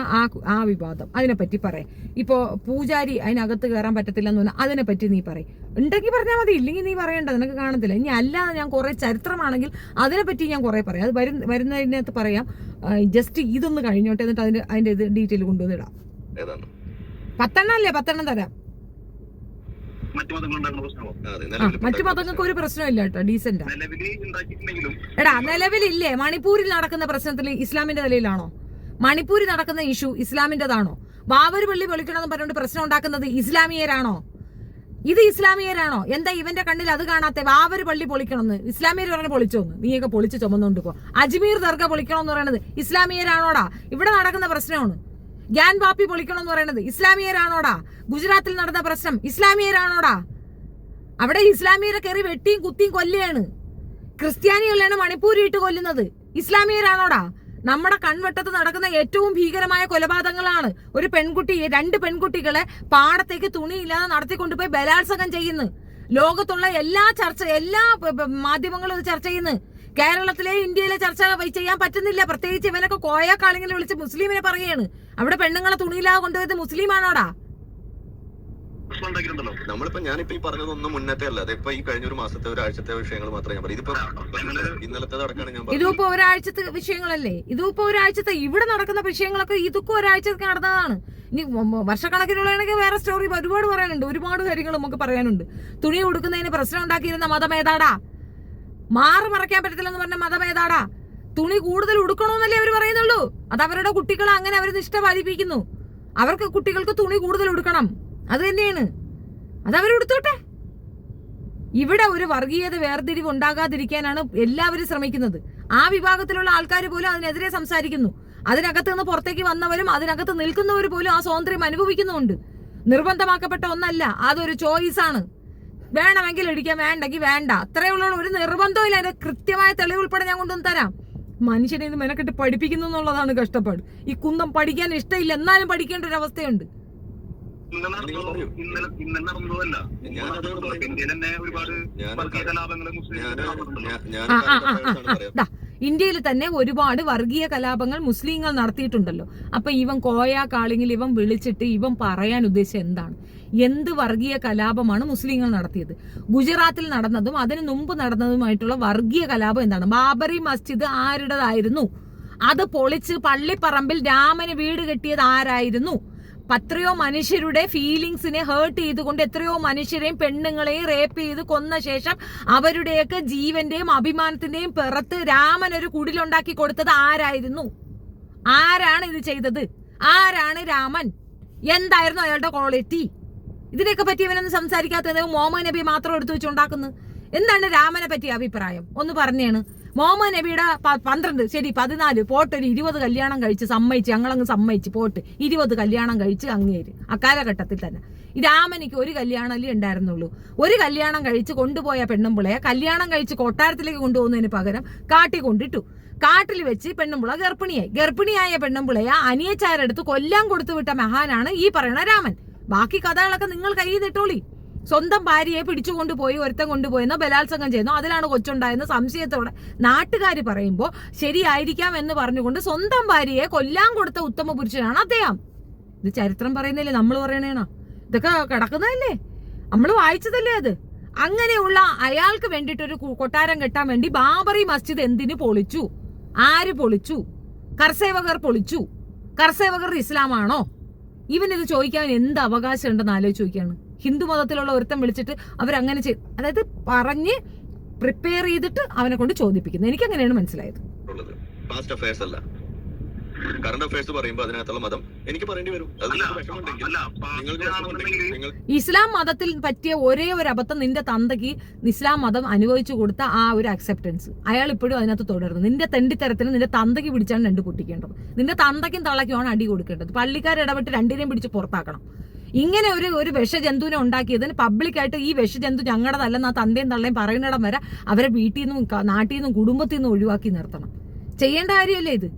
ആ വിവാദം, അതിനെപ്പറ്റി പറയാം. ഇപ്പൊ പൂജാരി അതിനകത്ത് കയറാൻ പറ്റത്തില്ലെന്ന് പറഞ്ഞാൽ അതിനെപ്പറ്റി നീ പറയും. ഉണ്ടെങ്കിൽ പറഞ്ഞാൽ മതി, ഇല്ലെങ്കിൽ നീ പറയണ്ട, നിനക്ക് കാണത്തില്ല. ഇനി അല്ലാതെ ഞാൻ കുറെ ചരിത്രമാണെങ്കിൽ അതിനെപ്പറ്റി ഞാൻ കുറെ പറയാം. അത് വരുന്നതിനകത്ത് പറയാം. ജസ്റ്റ് ഇതൊന്ന് കഴിഞ്ഞോട്ടെ, എന്നിട്ട് അതിന്റെ ഇത് ഡീറ്റെയിൽ കൊണ്ടുവന്നിടാം. 10 അല്ലേ? 10 തരാം. മറ്റു മതങ്ങൾക്ക് ഒരു പ്രശ്നമില്ല കേട്ടോ, ഡീസെന്റാ. എടാ നിലവിലില്ലേ? മണിപ്പൂരിൽ നടക്കുന്ന പ്രശ്നത്തിൽ ഇസ്ലാമിന്റെ നിലയിലാണോ? മണിപ്പൂരിൽ നടക്കുന്ന ഇഷ്യൂ ഇസ്ലാമിന്റെതാണോ? ബാബരി പള്ളി പൊളിക്കണമെന്ന് പറഞ്ഞുകൊണ്ട് പ്രശ്നം ഉണ്ടാക്കുന്നത് ഇസ്ലാമിയരാണോ? ഇത് ഇസ്ലാമിയരാണോ? എന്താ ഇവന്റെ കണ്ണിൽ അത് കാണാത്തെ? ബാബരി പള്ളി പൊളിക്കണമെന്ന് ഇസ്ലാമിയർ പറഞ്ഞ് പൊളിച്ചോന്ന്? നീയൊക്കെ പൊളിച്ച് ചുമന്നുകൊണ്ട് പോ. അജ്മീർ ദർഗ പൊളിക്കണമെന്ന് പറയുന്നത് ഇസ്ലാമിയരാണോടാ? ഇവിടെ നടക്കുന്ന പ്രശ്നമാണ്. ഗ്യാൻ വാപ്പി പൊളിക്കണം എന്ന് പറയുന്നത് ഇസ്ലാമിയരാണോടാ? ഗുജറാത്തിൽ നടന്ന പ്രശ്നം ഇസ്ലാമിയരാണോടാ? അവിടെ ഇസ്ലാമിയരെ കയറി വെട്ടിയും കുത്തിയും കൊല്ലുകയാണ്. ക്രിസ്ത്യാനികളാണ് മണിപ്പൂരിട്ട് കൊല്ലുന്നത്. ഇസ്ലാമിയരാണോടാ? നമ്മുടെ കൺവെട്ടത്ത് നടക്കുന്ന ഏറ്റവും ഭീകരമായ കൊലപാതകങ്ങളാണ്. ഒരു പെൺകുട്ടി, 2 പെൺകുട്ടികളെ പാടത്തേക്ക് തുണിയില്ലാതെ നടത്തിക്കൊണ്ടുപോയി ബലാത്സംഗം ചെയ്യുന്നു. ലോകത്തുള്ള എല്ലാ മാധ്യമങ്ങളും ഇത് ചർച്ച ചെയ്യുന്നു. കേരളത്തിലെ ഇന്ത്യയിലെ ചർച്ച ചെയ്യാൻ പറ്റുന്നില്ല. പ്രത്യേകിച്ച് ഇവനൊക്കെ കോയക്കാളിങ്ങനെ വിളിച്ച് മുസ്ലിമിനെ പറയുകയാണ്. അവിടെ പെണ്ണുങ്ങളെ തുണിയില്ലാതെ കൊണ്ടുപോയത് മുസ്ലിമാണോടാ? നമ്മളിപ്പോ ഞാനിപ്പോ ഈ പറഞ്ഞതൊന്നും മുന്നത്തെ അല്ല. അതിപ്പോ ഈ കഴിഞ്ഞ ഒരു മാസത്തെ ഒരാഴ്ചത്തെ വിഷയങ്ങൾ മാത്രമേ ഞാൻ പറയും. ഇതിപ്പോ ഇന്നലത്തെ അടക്കാണ് ഞാൻ. ഇതിപ്പോ ഒരാഴ്ചത്തെ വിഷയങ്ങളല്ലേ? ഇതിപ്പോ ഒരാഴ്ചത്തെ ഇവിടെ നടക്കുന്ന വിഷയങ്ങളൊക്കെ ഇതൊക്കെ ഒരാഴ്ചക്ക് നടന്നതാണ്. ഇനി വർഷക്കണക്കിനുള്ളതാണെങ്കിൽ വേറെ സ്റ്റോറി ഒരുപാട് പറയാനുണ്ട്. ഒരുപാട് കാര്യങ്ങൾ നമുക്ക് പറയാനുണ്ട്. തുണി ഉടുക്കുന്നതിന് പ്രശ്നം ഉണ്ടാക്കിയിരുന്ന മതം ഏതാടാ? മാറ് മറയ്ക്കാൻ പറ്റത്തില്ലെന്ന് പറഞ്ഞ മതം ഏതാടാ? തുണി കൂടുതൽ ഉടുക്കണമെന്നല്ലേ അവർ പറയുന്നുള്ളൂ. അത് അവരുടെ കുട്ടികളെ അങ്ങനെ അവർ നിഷ്ഠ പാലിപ്പിക്കുന്നു. അവർക്ക് കുട്ടികൾക്ക് തുണി കൂടുതൽ ഉടുക്കണം, അത് തന്നെയാണ്. അതവരുടുത്തോട്ടെ. ഇവിടെ ഒരു വർഗീയത വേർതിരിവ് ഉണ്ടാകാതിരിക്കാനാണ് എല്ലാവരും ശ്രമിക്കുന്നത്. ആ വിഭാഗത്തിലുള്ള ആൾക്കാർ പോലും അതിനെതിരെ സംസാരിക്കുന്നു. അതിനകത്ത് നിന്ന് പുറത്തേക്ക് വന്നവരും അതിനകത്ത് നിൽക്കുന്നവർ പോലും ആ സ്വാതന്ത്ര്യം അനുഭവിക്കുന്നുമുണ്ട്. നിർബന്ധമാക്കപ്പെട്ട ഒന്നല്ല, അതൊരു ചോയ്സാണ്. വേണമെങ്കിൽ ഇടിക്കാം, വേണ്ടെങ്കിൽ വേണ്ട, അത്രയുള്ള ഒരു നിർബന്ധവും ഇല്ല. അതിന്റെ കൃത്യമായ തെളിവ് ഉൾപ്പെടെ ഞാൻ കൊണ്ടുവന്ന് തരാം. മനുഷ്യനെ ഇത് മെനക്കെട്ട് പഠിപ്പിക്കുന്നു എന്നുള്ളതാണ് കഷ്ടപ്പാട്. ഈ കുന്തം പഠിക്കാൻ ഇഷ്ടമില്ല, എന്നാലും പഠിക്കേണ്ട ഒരു അവസ്ഥയുണ്ട്. ഇന്ത്യയിൽ തന്നെ ഒരുപാട് വർഗീയ കലാപങ്ങൾ മുസ്ലിങ്ങൾ നടത്തിയിട്ടുണ്ടല്ലോ. അപ്പൊ ഇവൻ കോയാക്കാളിങ്ങിൽ ഇവൻ വിളിച്ചിട്ട് ഇവൻ പറയാൻ ഉദ്ദേശിച്ചത് എന്താണ്? എന്ത് വർഗീയ കലാപമാണ് മുസ്ലിങ്ങൾ നടത്തിയത്? ഗുജറാത്തിൽ നടന്നതും അതിനു മുമ്പ് നടന്നതുമായിട്ടുള്ള വർഗീയ കലാപം എന്താണ്? ബാബറി മസ്ജിദ് ആരുടേതായിരുന്നു? അത് പൊളിച്ച് പള്ളിപ്പറമ്പിൽ രാമന് വീട് കെട്ടിയത് ആരായിരുന്നു? എത്രയോ മനുഷ്യരുടെ ഫീലിങ്സിനെ ഹേർട്ട് ചെയ്തുകൊണ്ട് എത്രയോ മനുഷ്യരെയും പെണ്ണുങ്ങളെയും റേപ്പ് ചെയ്ത് കൊന്ന ശേഷം അവരുടെയൊക്കെ ജീവന്റെയും അഭിമാനത്തിന്റെയും പുറത്ത് രാമൻ ഒരു കുടിലുണ്ടാക്കി കൊടുത്തത് ആരായിരുന്നു? ആരാണ് ഇത് ചെയ്തത്? ആരാണ് രാമൻ? എന്തായിരുന്നു അയാളുടെ ക്വാളിറ്റി? ഇതിനെയൊക്കെ പറ്റി ഇവനൊന്നും സംസാരിക്കാത്തത് മുഹമ്മദ് നബി മാത്രം എടുത്തു വെച്ചുണ്ടാക്കുന്നത്. എന്താണ് രാമനെ പറ്റിയ അഭിപ്രായം ഒന്ന് പറഞ്ഞാണ്. മുഹമ്മദ് നബിയുടെ 12 ശരി 14 പോട്ട് ഒരു 20 കല്യാണം കഴിച്ച് സമ്മതിച്ച്, ഞങ്ങളങ്ങ് സമ്മതിച്ച് പോട്ട് 20 കല്യാണം കഴിച്ച് അങ്ങേര് അക്കാലഘട്ടത്തിൽ തന്നെ. ഈ രാമനിക്ക് ഒരു കല്യാണമല്ലേ ഉണ്ടായിരുന്നുള്ളൂ. ഒരു കല്യാണം കഴിച്ച് കൊണ്ടുപോയ പെണ്ണുമ്പിളയെ കല്യാണം കഴിച്ച് കൊട്ടാരത്തിലേക്ക് കൊണ്ടുപോകുന്നതിന് പകരം കാട്ടി കൊണ്ടിട്ടു. കാട്ടിൽ വെച്ച് പെണ്ണുമ്പിള ഗർഭിണിയായ പെണ്ണുമ്പിളയെ അനിയച്ചാരെടുത്ത് കൊല്ലാൻ കൊടുത്തു വിട്ട മഹാനാണ് ഈ പറയുന്ന രാമൻ. ബാക്കി കഥകളൊക്കെ നിങ്ങൾ കയ്യിൽ നിട്ടോളി. സ്വന്തം ഭാര്യയെ പിടിച്ചുകൊണ്ടുപോയി ഒരുത്തം കൊണ്ടുപോയെന്നോ ബലാത്സംഗം ചെയ്യുന്നോ അതിലാണ് കൊച്ചുണ്ടായെന്ന് സംശയത്തോടെ നാട്ടുകാർ പറയുമ്പോൾ ശരിയായിരിക്കാം എന്ന് പറഞ്ഞുകൊണ്ട് സ്വന്തം ഭാര്യയെ കൊല്ലാൻ കൊടുത്ത ഉത്തമ പുരുഷനാണ് അദ്ദേഹം. ഇത് ചരിത്രം പറയുന്നില്ലേ, നമ്മൾ പറയണേണോ? ഇതൊക്കെ കിടക്കുന്നതല്ലേ, നമ്മൾ വായിച്ചതല്ലേ അത്. അങ്ങനെയുള്ള അയാൾക്ക് വേണ്ടിയിട്ടൊരു കൊട്ടാരം കെട്ടാൻ വേണ്ടി ബാബറി മസ്ജിദ് എന്തിനു പൊളിച്ചു? ആര് പൊളിച്ചു? കർസേവകർ പൊളിച്ചു. കർസേവകർ ഇസ്ലാമാണോ? ഇവനിത് ചോദിക്കാൻ എന്ത് അവകാശം ഉണ്ടെന്ന് ആലോചിച്ച് ചോദിക്കുകയാണ്. ഹിന്ദു മതത്തിലുള്ള ഒരുത്തം വിളിച്ചിട്ട് അവരങ്ങനെ അതായത് പറഞ്ഞ് പ്രിപ്പയർ ചെയ്തിട്ട് അവനെ കൊണ്ട് ചോദിപ്പിക്കുന്നത്. എനിക്ക് അങ്ങനെയാണ് മനസ്സിലായത്. പാസ്റ്റ് അഫയേഴ്സ് അല്ല, കറണ്ട് അഫയേഴ്സ് പറയുമ്പോൾ അതിനകത്തുള്ള മതം എനിക്ക് പറയേണ്ടി വരും. ഇസ്ലാം മതത്തിൽ പറ്റിയ ഒരേ ഒരു അബദ്ധം നിന്റെ തന്തയ്ക്ക് ഇസ്ലാം മതം അനുഭവിച്ചു കൊടുത്ത ആ ഒരു അക്സെപ്റ്റൻസ് അയാൾ ഇപ്പോഴും അതിനകത്ത് തുടരുന്നു. നിന്റെ തെണ്ടിത്തരത്തിന് നിന്റെ തന്തയ്ക്ക് പിടിച്ചാണ് 2 പൊട്ടിക്കേണ്ടത്. നിന്റെ തന്തയ്ക്കും തള്ളയ്ക്കുമാണ് അടി കൊടുക്കേണ്ടത്. പള്ളിക്കാരിടപെട്ട് 2നെയും പിടിച്ച് പുറത്താക്കണം. ഇങ്ങനെ ഒരു വിഷജന്തുവിനെ ഉണ്ടാക്കിയതിന് പബ്ലിക്കായിട്ട് ഈ വിഷജന്തു ഞങ്ങളുടെതല്ലെന്ന് ആ തന്തയും തള്ളയും പറയുന്നിടം വരെ അവരെ വീട്ടിൽ നിന്നും നാട്ടിൽ നിന്നും കുടുംബത്തിൽ നിന്നും ഒഴിവാക്കി നിർത്തണം. ചെയ്യേണ്ട കാര്യമല്ലേ ഇത്?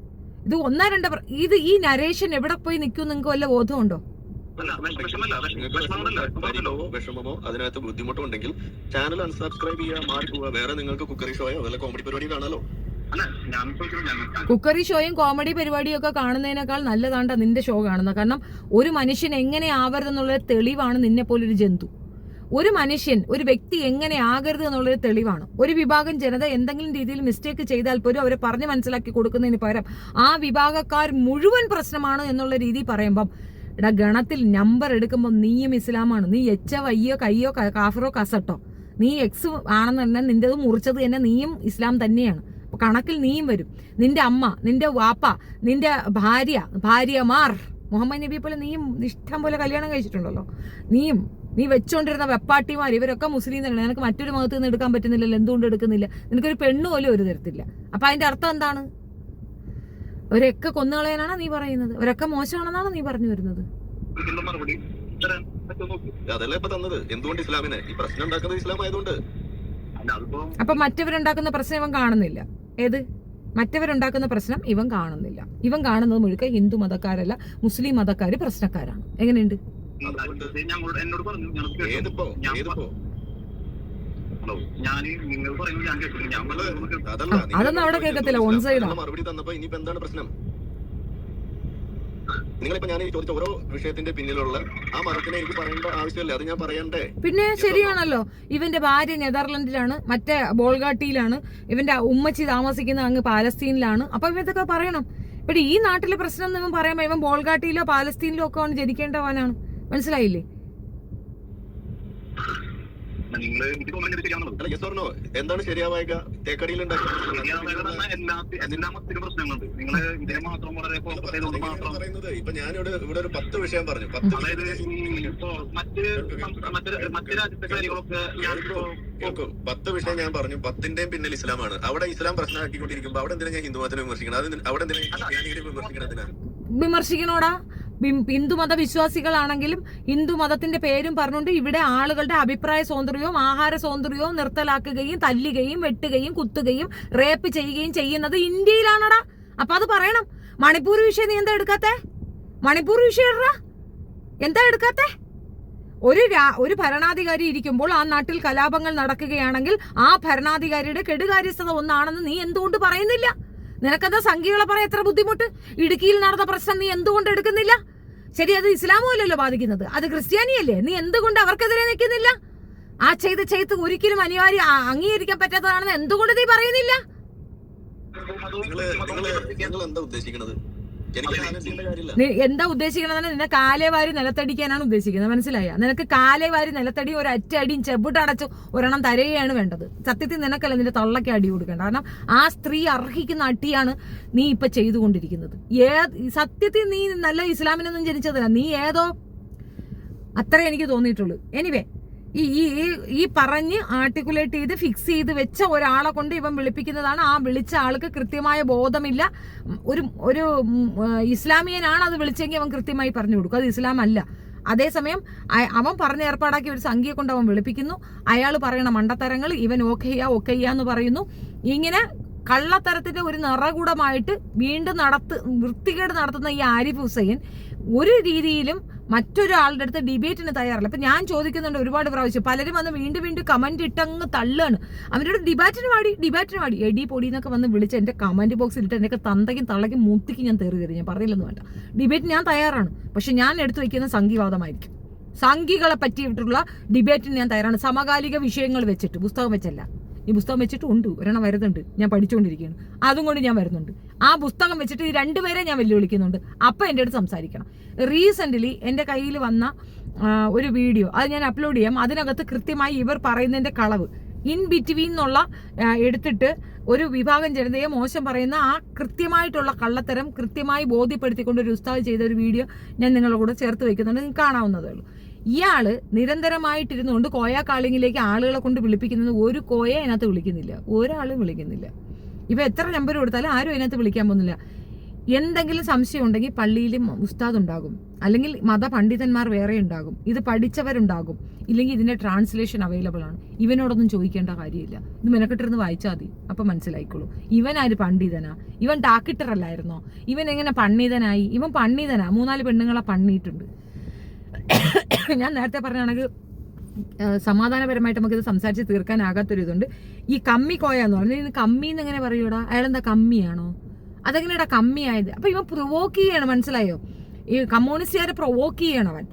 ഇത് 1-2 ഇത് ഈ നരേഷൻ എവിടെ പോയി നിൽക്കും? നിങ്ങൾക്ക് വല്ല ബോധമുണ്ടോ? വിഷമമോ അതിനകത്ത് ബുദ്ധിമുട്ടോ ഉണ്ടെങ്കിൽ ചാനൽ അൺസബ്സ്ക്രൈബ് ചെയ്യുക, മാറി പോവുക. വേറെ നിങ്ങൾക്ക് കുക്കറി ഷോയോ വല്ല കോമഡി പരിപാടി കാണാലോ. കുക്കറി ഷോയും കോമഡി പരിപാടിയും ഒക്കെ കാണുന്നതിനേക്കാൾ നല്ലതാണ്ട നിന്റെ ഷോ കാണുന്നത്. കാരണം ഒരു മനുഷ്യൻ എങ്ങനെ ആവരുതെന്നുള്ള തെളിവാണ് നിന്നെ പോലൊരു ജന്തു. ഒരു മനുഷ്യൻ, ഒരു വ്യക്തി എങ്ങനെ ആകരുത് എന്നുള്ളൊരു തെളിവാണ്. ഒരു വിഭാഗം ജനത എന്തെങ്കിലും രീതിയിൽ മിസ്റ്റേക്ക് ചെയ്താൽ പോലും അവരെ പറഞ്ഞ് മനസ്സിലാക്കി കൊടുക്കുന്നതിന് പകരം ആ വിഭാഗക്കാർ മുഴുവൻ പ്രശ്നമാണ് എന്നുള്ള രീതി പറയുമ്പം ഗണത്തിൽ നമ്പർ എടുക്കുമ്പോൾ നീയും ഇസ്ലാമാണ്. നീ വയ്യോ കയ്യോ കാഫറോ കസട്ടോ, നീ എക്സ് ആണെന്ന് തന്നെ നിന്റേത് മുറിച്ചത് തന്നെ നീയും ഇസ്ലാം തന്നെയാണ്. അപ്പൊ കണക്കിൽ നീയും വരും. നിന്റെ അമ്മ, നിന്റെ വാപ്പ, നിന്റെ ഭാര്യമാർ, മുഹമ്മദ് നബി പോലെ നീയും ഇഷ്ടം പോലെ കല്യാണം കഴിച്ചിട്ടുണ്ടല്ലോ. നീ വെച്ചോണ്ടിരുന്ന വെപ്പാട്ടിമാർ ഇവരൊക്കെ മുസ്ലിം തന്നെയാണ്. നിനക്ക് മറ്റൊരു മതത്തിൽ നിന്ന് എടുക്കാൻ പറ്റുന്നില്ലല്ലോ. എന്തുകൊണ്ട് എടുക്കുന്നില്ല? നിനക്കൊരു പെണ്ണ് പോലും ഒരു തരത്തില്ല. അപ്പൊ അതിന്റെ അർത്ഥം എന്താണ്? അവരൊക്കെ കൊന്നുകളയാനാണ് നീ പറയുന്നത്? അവരൊക്കെ മോശമാണെന്നാണ് നീ പറഞ്ഞു വരുന്നത്? അതല്ല ഇപ്പൊ തന്നത്. എന്തുകൊണ്ട് ഇസ്ലാമിനെ ഈ പ്രശ്നം ഉണ്ടാക്കുന്നത് ഇസ്ലാം ആയതുകൊണ്ട്. അപ്പൊ മറ്റവരുണ്ടാക്കുന്ന പ്രശ്നം ഇവൻ കാണുന്നില്ല. ഏത് മറ്റവരുണ്ടാക്കുന്ന പ്രശ്നം ഇവൻ കാണുന്നില്ല. ഇവൻ കാണുന്നത് മുഴുക്ക ഹിന്ദു മതക്കാരല്ല, മുസ്ലിം മതക്കാര് പ്രശ്നക്കാരാണ്. എങ്ങനെയുണ്ട്? അതൊന്നും അവിടെ കേൾക്കത്തില്ല. ഓൺ സൈഡാ. മറുപടി തന്നപ്പോ ഇനിയിപ്പോ എന്താണ് പ്രശ്നം? നിങ്ങളിപ്പോ ഞാൻ ചോദിച്ച ഓരോ വിഷയത്തിന്റെ പിന്നിലുള്ള ആ മതത്തിനെ എനിക്ക് പറയേണ്ട ആവശ്യമില്ല. അത് ഞാൻ പറയണ്ടേ? പിന്നെ ശരിയാണല്ലോ. ഇവന്റെ ഭാര്യ നെതർലൻഡിലാണ്, മറ്റേ ബോൾഗാട്ടിയിലാണ്, ഇവന്റെ ഉമ്മച്ചി താമസിക്കുന്ന അങ്ങ് പാലസ്തീനിലാണ്. അപ്പൊ ഇവ ഇതൊക്കെ പറയണം. ഇവിടെ ഈ നാട്ടിലെ പ്രശ്നം എന്ന് ഇവൻ പറയുമ്പോ ഇവൻ ബോൾഗാട്ടിയിലോ പാലസ്തീനിലോ ഒക്കെ ആണ് ജനിക്കേണ്ടവനാണ്. മനസ്സിലായില്ലേ? എന്താണ് ശരിയാവുക? ഇപ്പൊ ഞാനിവിടെ ഒരു 10 വിഷയം പറഞ്ഞു. 10 വിഷയം ഞാൻ പറഞ്ഞു. 10ന്റെയും പിന്നിൽ ഇസ്ലാമാണ്. അവിടെ ഇസ്ലാം പ്രശ്നമാക്കിക്കൊണ്ടിരിക്കുമ്പോ അവിടെ എന്തിനാ ഞാൻ ഹിന്ദു മതത്തിനെ വിമർശിക്കണം? അവിടെ എന്തിനാ വിമർശിക്കണോടാ? ഹിന്ദുമത വിശ്വാസികളാണെങ്കിലും ഹിന്ദു മതത്തിന്റെ പേരും പറഞ്ഞുകൊണ്ട് ഇവിടെ ആളുകളുടെ അഭിപ്രായ സ്വാതന്ത്ര്യവും ആഹാര സ്വാതന്ത്ര്യവും നിർത്തലാക്കുകയും തല്ലുകയും വെട്ടുകയും കുത്തുകയും റേപ്പ് ചെയ്യുകയും ചെയ്യുന്നത് ഇന്ത്യയിലാണടാ. അപ്പൊ അത് പറയണം. മണിപ്പൂർ വിഷയം നീ എന്താ എടുക്കാത്തെ? മണിപ്പൂർ വിഷയം എന്താ എടുക്കാത്തെ? ഒരു ഭരണാധികാരി ഇരിക്കുമ്പോൾ ആ നാട്ടിൽ കലാപങ്ങൾ നടക്കുകയാണെങ്കിൽ ആ ഭരണാധികാരിയുടെ കെടുകാര്യസ്ഥത ഒന്നാണെന്ന് നീ എന്തുകൊണ്ട് പറയുന്നില്ല? നിനക്കെന്താ സംഖ്യകളെ പറയാൻ എത്ര ബുദ്ധിമുട്ട്? ഇടുക്കിയിൽ നടന്ന പ്രശ്നം നീ എന്തുകൊണ്ട് എടുക്കുന്നില്ല? ശരി, അത് ഇസ്ലാമുമല്ലല്ലോ ബാധിക്കുന്നത്, അത് ക്രിസ്ത്യാനിയല്ലേ. നീ എന്തുകൊണ്ട് അവർക്കെതിരെ നിൽക്കുന്നില്ല? ആ ചെയ്ത് ഒരിക്കലും അനിവാര്യ അംഗീകരിക്കാൻ പറ്റാത്തതാണെന്ന് എന്തുകൊണ്ട് നീ പറയുന്നില്ല? എന്താ ഉദ്ദേശിക്കുന്നത്? എന്താ ഉദ്ദേശിക്കണതെന്ന് നിന്നെ കാലേ വാരി നിലത്തടിക്കാനാണ് ഉദ്ദേശിക്കുന്നത്, മനസ്സിലായ? നിനക്ക് കാലേ വാരി നിലത്തടി ഒരു അറ്റടിയും ചെബിട്ടടച്ചു ഒരെണ്ണം തരയാണ് വേണ്ടത്. സത്യത്തിൽ നിനക്കല്ല നിന്റെ തള്ളയ്ക്ക് അടി കൊടുക്കേണ്ട. കാരണം ആ സ്ത്രീ അർഹിക്കുന്ന അടിയാണ് നീ ഇപ്പൊ ചെയ്തുകൊണ്ടിരിക്കുന്നത്. സത്യത്തിൽ നീ നല്ല ഇസ്ലാമിനൊന്നും ജനിച്ചതല്ല, നീ ഏതോ അത്രേ എനിക്ക് തോന്നിയിട്ടുള്ളൂ. എനിവേ, ഈ പറഞ്ഞ് ആർട്ടിക്കുലേറ്റ് ചെയ്ത് ഫിക്സ് ചെയ്ത് വെച്ച ഒരാളെ കൊണ്ട് ഇവൻ വിളിപ്പിക്കുന്നതാണ്. ആ വിളിച്ച ആൾക്ക് കൃത്യമായ ബോധമില്ല. ഒരു ഇസ്ലാമിയനാണ് അത് വിളിച്ചെങ്കിൽ അവൻ കൃത്യമായി പറഞ്ഞു കൊടുക്കും അത് ഇസ്ലാം അല്ല. അതേസമയം അവൻ പറഞ്ഞ് ഏർപ്പാടാക്കിയ ഒരു സംഖ്യയെ കൊണ്ട് അവൻ വിളിപ്പിക്കുന്നു. അയാൾ പറയണ മണ്ടത്തരങ്ങൾ ഇവൻ ഓക്കെയ്യ എന്ന് പറയുന്നു. ഇങ്ങനെ കള്ളത്തരത്തിന്റെ ഒരു നിറകൂടമായിട്ട് വീണ്ടും വൃത്തികേട് നടത്തുന്ന ഈ ആരിഫ് ഹുസൈൻ ഒരു രീതിയിലും മറ്റൊരാളുടെ അടുത്ത് ഡിബേറ്റിന് തയ്യാറല്ല. അപ്പൊ ഞാൻ ചോദിക്കുന്നുണ്ട് ഒരുപാട് പ്രാവശ്യം, പലരും വന്ന് വീണ്ടും കമന്റ് ഇട്ടങ്ങ് തള്ളാണ്. അവരുടെ ഡിബേറ്റിന് പാടി എടി പൊടി എന്നൊക്കെ വന്ന് വിളിച്ച് എന്റെ കമന്റ് ബോക്സിൽ ഇട്ട് എന്റെ തന്തയ്ക്കും തള്ളയ്ക്കും മൂത്തിക്ക് ഞാൻ തെറി ഞാൻ പറയില്ലെന്ന് വേണ്ട. ഡിബേറ്റ് ഞാൻ തയ്യാറാണ്, പക്ഷെ ഞാൻ എടുത്തു വെക്കുന്ന സംഘീവാദമായിരിക്കും. സംഘികളെ പറ്റിയിട്ടുള്ള ഡിബേറ്റിന് ഞാൻ തയ്യാറാണ്, സമകാലിക വിഷയങ്ങൾ വെച്ചിട്ട്, പുസ്തകം വെച്ചല്ല. ഈ പുസ്തകം വെച്ചിട്ട് ഉണ്ട്, ഒരെണ്ണം വരുന്നുണ്ട്, ഞാൻ പഠിച്ചുകൊണ്ടിരിക്കുകയാണ്, അതും കൊണ്ട് ഞാൻ വരുന്നുണ്ട്. ആ പുസ്തകം വെച്ചിട്ട് ഈ രണ്ടുപേരെ ഞാൻ വെല്ലുവിളിക്കുന്നുണ്ട്. അപ്പം എൻ്റെ അടുത്ത് സംസാരിക്കണം. റീസെൻ്റ്ലി എൻ്റെ കയ്യിൽ വന്ന ഒരു വീഡിയോ അത് ഞാൻ അപ്ലോഡ് ചെയ്യാം. അതിനകത്ത് കൃത്യമായി ഇവർ പറയുന്നതിൻ്റെ കളവ് ഇൻ ബിറ്റ്വീൻ എന്നുള്ള എടുത്തിട്ട് ഒരു വിഭാഗം ജനതയെ മോശം പറയുന്ന ആ കൃത്യമായിട്ടുള്ള കള്ളത്തരം കൃത്യമായി ബോധ്യപ്പെടുത്തിക്കൊണ്ട് ഒരു ഉസ്താദ് ചെയ്ത ഒരു വീഡിയോ ഞാൻ നിങ്ങളുടെ കൂടെ ചേർത്ത് വെക്കുന്നുണ്ട്, നിങ്ങൾക്ക് കാണാവുന്നതേ ഉള്ളൂ. ഇയാള് നിരന്തരമായിട്ടിരുന്നുകൊണ്ട് കോയ കാളിങ്ങിലേക്ക് ആളുകളെ കൊണ്ട് വിളിപ്പിക്കുന്നത് ഒരു കോയ അതിനകത്ത് വിളിക്കുന്നില്ല, ഒരാളും വിളിക്കുന്നില്ല. ഇവ എത്ര നമ്പർ കൊടുത്താലും ആരും അതിനകത്ത് വിളിക്കാൻ പോകുന്നില്ല. എന്തെങ്കിലും സംശയം ഉണ്ടെങ്കിൽ പള്ളിയിലും ഉസ്താദ് ഉണ്ടാകും, അല്ലെങ്കിൽ മതപണ്ഡിതന്മാർ വേറെ ഉണ്ടാകും, ഇത് പഠിച്ചവരുണ്ടാകും, ഇല്ലെങ്കിൽ ഇതിന്റെ ട്രാൻസ്ലേഷൻ അവൈലബിൾ ആണ്. ഇവനോടൊന്നും ചോദിക്കേണ്ട കാര്യമില്ല, ഇത് മെനക്കെട്ടിരുന്ന് വായിച്ചാൽ മതി, അപ്പൊ മനസ്സിലായിക്കോളൂ. ഇവൻ ആര് പണ്ഡിതനാ? ഇവൻ ടാക്കിട്ടറല്ലായിരുന്നോ? ഇവൻ എങ്ങനെ പണ്ഡിതനായി? ഇവൻ പണ്ഡിതനാ, 3-4 പെണ്ണുങ്ങളെ പണിയിട്ടുണ്ട്. ഞാൻ നേരത്തെ പറഞ്ഞാണെങ്കിൽ സമാധാനപരമായിട്ട് നമുക്കിത് സംസാരിച്ച് തീർക്കാനാകാത്തൊരു ഇതുണ്ട്. ഈ കമ്മി കോയ എന്ന് പറഞ്ഞാൽ കമ്മി എന്ന് എങ്ങനെ പറയൂടാ? അയാളെന്താ കമ്മിയാണോ? അതെങ്ങനെയാടാ കമ്മിയായത്? അപ്പൊ ഇവൻ പ്രൊവോക്ക് ചെയ്യണം, മനസ്സിലായോ? ഈ കമ്മ്യൂണിസ്റ്റുകാരെ പ്രൊവോക്ക് ചെയ്യണം അവൻ.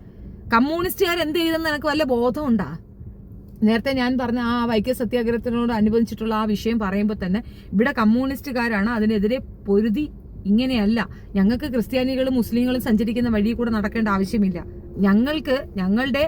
കമ്മ്യൂണിസ്റ്റുകാർ എന്ത് ചെയ്തെന്ന് എനിക്ക് വല്ല ബോധമുണ്ടാ? നേരത്തെ ഞാൻ പറഞ്ഞ ആ വൈക്കം സത്യാഗ്രഹത്തിനോട് അനുബന്ധിച്ചിട്ടുള്ള ആ വിഷയം പറയുമ്പോൾ തന്നെ ഇവിടെ കമ്മ്യൂണിസ്റ്റുകാരാണ് അതിനെതിരെ പൊരുതി. ഇങ്ങനെയല്ല, ഞങ്ങൾക്ക് ക്രിസ്ത്യാനികളും മുസ്ലിങ്ങളും സഞ്ചരിക്കുന്ന വഴി കൂടെ നടക്കേണ്ട ആവശ്യമില്ല, ഞങ്ങൾക്ക് ഞങ്ങളുടെ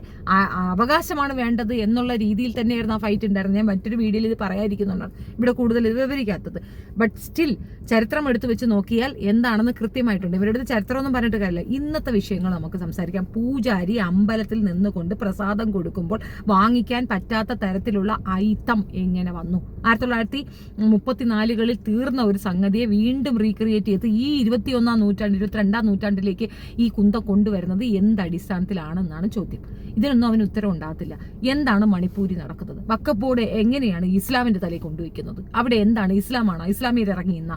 അവകാശമാണ് വേണ്ടത് എന്നുള്ള രീതിയിൽ തന്നെയായിരുന്നു ആ ഫൈറ്റ് ഉണ്ടായിരുന്നത്. ഞാൻ മറ്റൊരു വീഡിയോയിൽ ഇത് പറയാതിരിക്കുന്നുണ്ടാണ്, ഇവിടെ കൂടുതൽ ഇത് വിവരിക്കാത്തത്. ബട്ട് സ്റ്റിൽ ചരിത്രം എടുത്തു വെച്ച് നോക്കിയാൽ എന്താണെന്ന് കൃത്യമായിട്ടുണ്ട്. ഇവരുടെ ചരിത്രമൊന്നും പറഞ്ഞിട്ട് കാര്യമില്ല. ഇന്നത്തെ വിഷയങ്ങൾ നമുക്ക് സംസാരിക്കാം. പൂജാരി അമ്പലത്തിൽ നിന്നുകൊണ്ട് പ്രസാദം കൊടുക്കുമ്പോൾ വാങ്ങിക്കാൻ പറ്റാത്ത തരത്തിലുള്ള ഐത്തം എങ്ങനെ വന്നു? 1934 തീർന്ന ഒരു സംഗതിയെ വീണ്ടും റീക്രിയേറ്റ് ചെയ്ത് ഈ 21-ാം നൂറ്റാണ്ട് 22-ാം നൂറ്റാണ്ടിലേക്ക് ഈ കുന്തം കൊണ്ടുവരുന്നത് എന്തടിസ്ഥാനത്തിലാണെന്നാണ് ചോദ്യം. ഇതിനൊന്നും അവന് ഉത്തരം ഉണ്ടാകത്തില്ല. എന്താണ് മണിപ്പൂരി നടക്കുന്നത്? വഖഫ് ബോർഡ് എങ്ങനെയാണ് ഇസ്ലാമിന്റെ തലയിൽ കൊണ്ടുവയ്ക്കുന്നത്? അവിടെ എന്താണ്? ഇസ്ലാമാണോ? ഇസ്ലാമിയർ ഇറങ്ങി ഇന്ന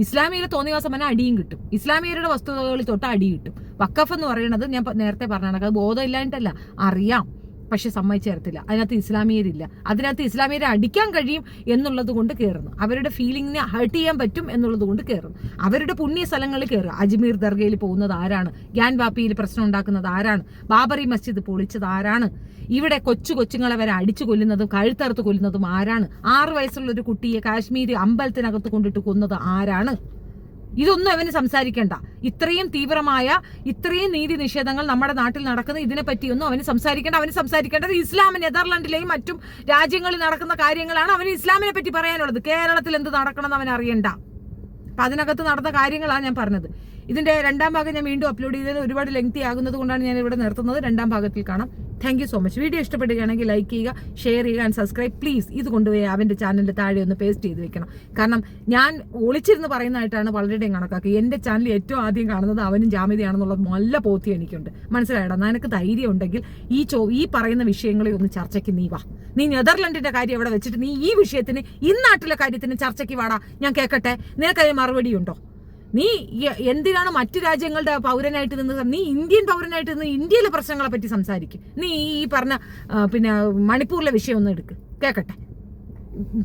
ഇസ്ലാമിയരെ തോന്നിയ സമയം അടിയും കിട്ടും, ഇസ്ലാമിയരുടെ വസ്തുതകളിൽ തൊട്ട് അടി കിട്ടും. വഖഫ് എന്ന് പറയുന്നത് ഞാൻ നേരത്തെ പറഞ്ഞാണ്, അത് ബോധമില്ലായിട്ടല്ല, അറിയാം, പക്ഷെ സമ്മതിച്ചു തരത്തില്ല. അതിനകത്ത് ഇസ്ലാമിയരില്ല. അതിനകത്ത് ഇസ്ലാമിയരെ അടിക്കാൻ കഴിയും എന്നുള്ളത് കൊണ്ട് കയറുന്നു, അവരുടെ ഫീലിങ്ങിനെ ഹേർട്ട് ചെയ്യാൻ പറ്റും എന്നുള്ളത് കൊണ്ട് കയറുന്നു, അവരുടെ പുണ്യ സ്ഥലങ്ങളിൽ കയറുക. അജ്മീർ ദർഗയിൽ പോകുന്നത് ആരാണ്? ഗ്യാൻ വാപ്പിയിൽ പ്രശ്നം ഉണ്ടാക്കുന്നത് ആരാണ്? ബാബറി മസ്ജിദ് പൊളിച്ചത് ആരാണ്? ഇവിടെ കൊച്ചുങ്ങളെ വരെ അടിച്ചു കൊല്ലുന്നതും കഴുത്തറുത്ത് കൊല്ലുന്നതും ആരാണ്? 6 വയസ്സുള്ള ഒരു കുട്ടിയെ കാശ്മീർ അമ്പലത്തിനകത്ത് കൊണ്ടിട്ട് കൊന്നത് ആരാണ്? ഇതൊന്നും അവന് സംസാരിക്കേണ്ട. ഇത്രയും തീവ്രമായ ഇത്രയും നീതി നിഷേധങ്ങൾ നമ്മുടെ നാട്ടിൽ നടക്കുന്ന ഇതിനെപ്പറ്റിയൊന്നും അവന് സംസാരിക്കേണ്ട. അവന് സംസാരിക്കേണ്ടത് ഇസ്ലാം നെതർലൻഡിലെയും മറ്റും രാജ്യങ്ങളിൽ നടക്കുന്ന കാര്യങ്ങളാണ്. അവന് ഇസ്ലാമിനെ പറ്റി പറയാനുള്ളത്. കേരളത്തിൽ എന്ത് നടക്കണമെന്ന് അവൻ അറിയണ്ട. അപ്പൊ അതിനകത്ത് നടന്ന കാര്യങ്ങളാണ് ഞാൻ പറഞ്ഞത്. ഇതിന്റെ 2ാം ഭാഗം ഞാൻ വീണ്ടും അപ്ലോഡ് ചെയ്തത് ഒരുപാട് ലെങ്തി ആകുന്നത് കൊണ്ടാണ് ഞാൻ ഇവിടെ നിർത്തുന്നത്. 2ാം ഭാഗത്തിൽ കാണാം. Thank you so much. Video ഇഷ്ടപ്പെടുകയാണെങ്കിൽ ലൈക്ക് ചെയ്യുക, ഷെയർ ചെയ്യുക ആൻഡ് സബ്സ്ക്രൈബ് പ്ലീസ്. ഇത് കൊണ്ടുപോയി അവൻ്റെ ചാനലിൻ്റെ താഴെ ഒന്ന് പേസ്റ്റ് ചെയ്ത് വെക്കണം. കാരണം ഞാൻ ഒളിച്ചിരുന്ന് പറയുന്നതായിട്ടാണ് പലരുടെയും കണക്കാക്കി. എൻ്റെ ചാനൽ ഏറ്റവും ആദ്യം കാണുന്നത് അവനും ജാമ്യതയാണെന്നുള്ള നല്ല ബോധ്യം എനിക്കുണ്ട്. മനസ്സിലായടാ? നിനക്ക് ധൈര്യം ഉണ്ടെങ്കിൽ ഈ പറയുന്ന വിഷയങ്ങളെ ഒന്ന് ചർച്ചയ്ക്ക് നീ വാ. നീ നെതർലൻഡിന്റെ കാര്യം അവിടെ വെച്ചിട്ട് നീ ഈ വിഷയത്തിന് നാട്ടിലെ കാര്യത്തിന് ചർച്ചയ്ക്ക് വാടാ, ഞാൻ കേൾക്കട്ടെ. നിനക്കതിന് മറുപടി ഉണ്ടോ? നീ എന്തിനാണ് മറ്റു രാജ്യങ്ങളുടെ പൗരനായിട്ട് നിന്ന് നീ ഇന്ത്യൻ പൗരനായിട്ട് നിന്ന് ഇന്ത്യയിലെ പ്രശ്നങ്ങളെ പറ്റി സംസാരിക്കും? നീ ഈ പറഞ്ഞ പിന്നെ മണിപ്പൂരിലെ വിഷയം ഒന്ന് എടുക്ക്, കേൾക്കട്ടെ.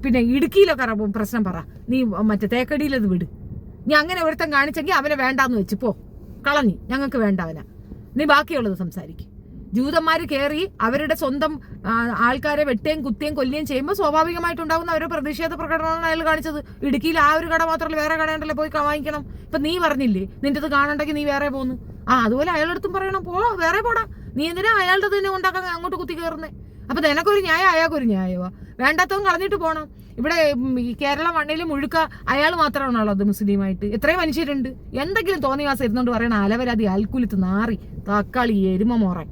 പിന്നെ ഇടുക്കിയിലൊക്കെ പ്രശ്നം പറ, നീ മറ്റേ തേക്കടിയിലത് വിട്. നീ അങ്ങനെ ഒരുത്തം കാണിച്ചെങ്കിൽ അവനെ വേണ്ടാന്ന് വെച്ച് പോ, കളഞ്ഞി, ഞങ്ങൾക്ക് വേണ്ട അവനെ. നീ ബാക്കിയുള്ളത് സംസാരിക്കും. ജൂതന്മാർ കയറി അവരുടെ സ്വന്തം ആൾക്കാരെ വെട്ടുകയും കുത്തുകയും കൊല്ലുകയും ചെയ്യുമ്പോൾ സ്വാഭാവികമായിട്ടുണ്ടാകുന്ന അവരുടെ പ്രതിഷേധ പ്രകടനമാണ് അയാൾ കാണിച്ചത്. ഇടുക്കിയിൽ ആ ഒരു കട മാത്രമല്ല, വേറെ കടയുണ്ടല്ലോ, പോയി വാങ്ങിക്കണം. ഇപ്പൊ നീ പറഞ്ഞില്ലേ നിന്റെ അത് കാണണ്ടെങ്കിൽ നീ വേറെ പോന്നു. അതുപോലെ അയാളടുത്തും പറയണം, വേറെ പോടാ, നീ എന്തിനാ അയാളുടെ തന്നെ കൊണ്ടാക്കാൻ അങ്ങോട്ട് കുത്തി കയറുന്നേ? അപ്പൊ നിനക്കൊരു ന്യായം അയാൾക്കൊരു ന്യായമാ, വേണ്ടാത്തവൻ കളഞ്ഞിട്ട് പോണം. ഇവിടെ ഈ കേരള മണ്ണിൽ മുഴുക്ക അയാൾ മാത്രമാണുള്ളത് മുസ്ലിമായിട്ട്. എത്രയും മനുഷ്യരുണ്ട്. എന്തെങ്കിലും തോന്നിയ വാസം ഇരുന്നോണ്ട് പറയണ അലവരാതി അൽക്കുലത്ത് നാറി തക്കാളി എരുമ മോറൻ.